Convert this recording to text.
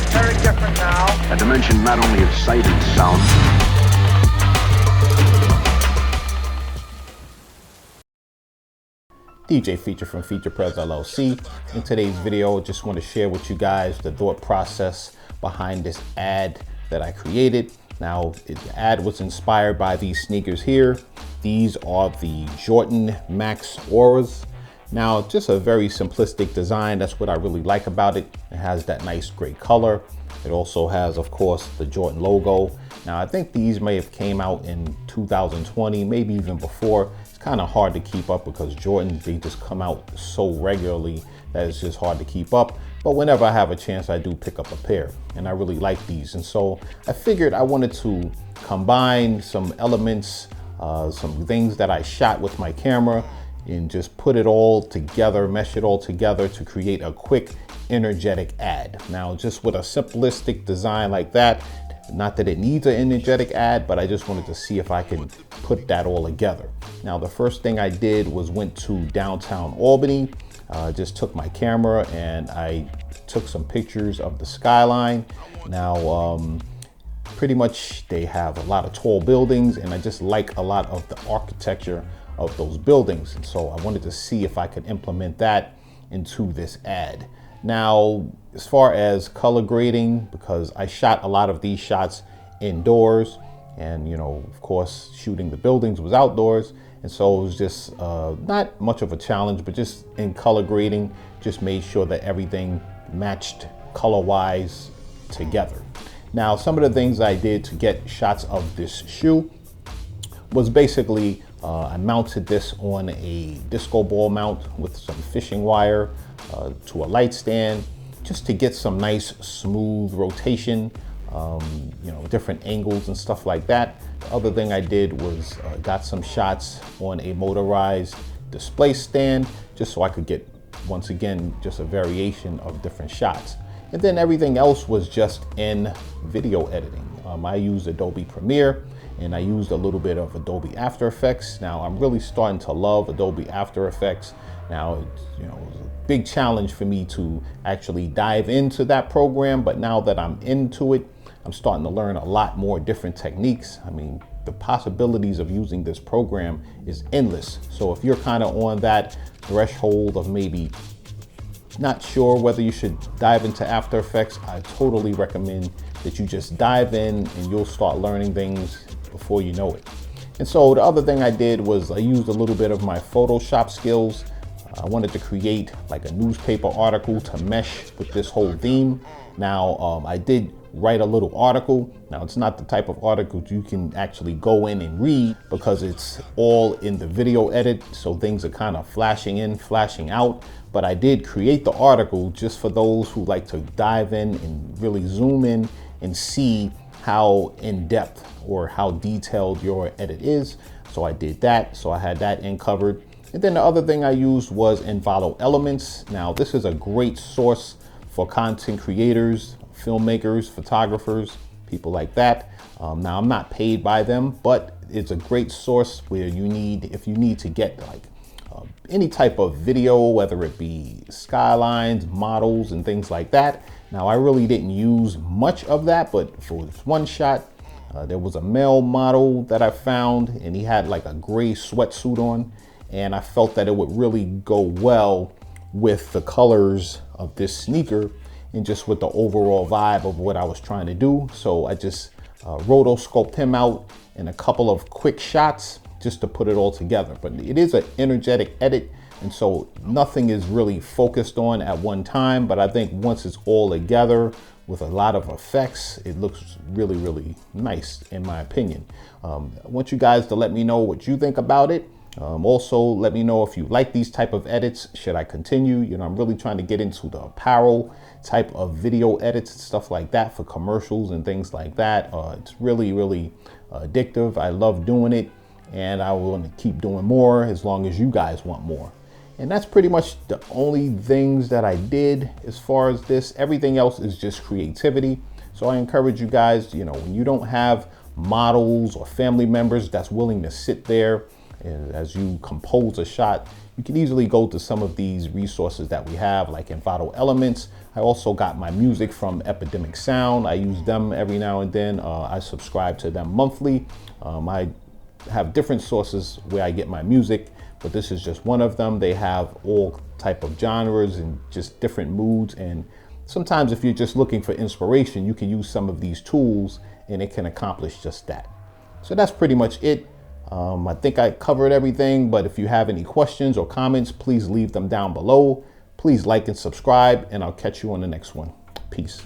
very different now. A dimension not only of sight and sound. DJ Feature from FeaturePrez LLC. In today's video, I just want to share with you guys the thought process behind this ad that I created. Now, the ad was inspired by these sneakers here. These are the Jordan Max Auras. Now, just a very simplistic design. That's what I really like about it. It has that nice gray color. It also has, of course, the Jordan logo. Now, I think these may have came out in 2020, maybe even before. It's kind of hard to keep up because Jordans, they just come out so regularly that it's just hard to keep up. But whenever I have a chance, I do pick up a pair, and I really like these. And so I figured I wanted to combine some elements, some things that I shot with my camera, and just put it all together, mesh it all together to create a quick, energetic ad. Now, just with a simplistic design like that, not that it needs an energetic ad, but I just wanted to see if I can put that all together. Now, the first thing I did was went to downtown Albany. Just took my camera and I took some pictures of the skyline. Now, pretty much they have a lot of tall buildings, and I just like a lot of the architecture of those buildings. And so I wanted to see if I could implement that into this ad. Now, as far as color grading, because I shot a lot of these shots indoors, and you know, of course, shooting the buildings was outdoors. And so it was just not much of a challenge, but just in color grading, just made sure that everything matched color-wise together. Now, some of the things I did to get shots of this shoe was basically I mounted this on a disco ball mount with some fishing wire to a light stand, just to get some nice smooth rotation, you know, different angles and stuff like that. The other thing I did was got some shots on a motorized display stand, just so I could get, once again, just a variation of different shots. And then everything else was just in video editing. I used Adobe Premiere, and I used a little bit of Adobe After Effects. Now, I'm really starting to love Adobe After Effects. Now, you know, it was a big challenge for me to actually dive into that program, but now that I'm into it, I'm starting to learn a lot more different techniques. I mean, the possibilities of using this program is endless. So if you're kind of on that threshold of maybe not sure whether you should dive into After Effects, I totally recommend that you just dive in and you'll start learning things before you know it. And so the other thing I did was I used a little bit of my Photoshop skills. I wanted to create like a newspaper article to mesh with this whole theme. Now, I did write a little article. Now, it's not the type of article you can actually go in and read because it's all in the video edit. So things are kind of flashing in, flashing out. But I did create the article just for those who like to dive in and really zoom in and see how in depth or how detailed your edit is. So I did that. So I had that in covered. And then the other thing I used was Envato Elements. Now, this is a great source for content creators, filmmakers, photographers, people like that. Now, I'm not paid by them, but it's a great source where you need, if you need to get like any type of video, whether it be skylines, models, and things like that. Now, I really didn't use much of that, but for this one shot, there was a male model that I found, and he had like a gray sweatsuit on, and I felt that it would really go well with the colors of this sneaker and just with the overall vibe of what I was trying to do. So I just rotoscoped him out in a couple of quick shots just to put it all together. But it is an energetic edit, and so nothing is really focused on at one time. But I think once it's all together with a lot of effects, it looks really, really nice in my opinion. I want you guys to let me know what you think about it. Also, let me know if you like these type of edits. Should I continue? You know, I'm really trying to get into the apparel type of video edits and stuff like that for commercials and things like that. It's really, really addictive. I love doing it, and I want to keep doing more as long as you guys want more. And that's pretty much the only things that I did as far as this. Everything else is just creativity. So I encourage you guys, you know, when you don't have models or family members that's willing to sit there And as you compose a shot, you can easily go to some of these resources that we have, like Envato Elements. I also got my music from Epidemic Sound. I use them every now and then. I subscribe to them monthly. I have different sources where I get my music, but this is just one of them. They have all type of genres and just different moods. And sometimes if you're just looking for inspiration, you can use some of these tools and it can accomplish just that. So that's pretty much it. I think I covered everything, but if you have any questions or comments, please leave them down below. Please like and subscribe, and I'll catch you on the next one. Peace.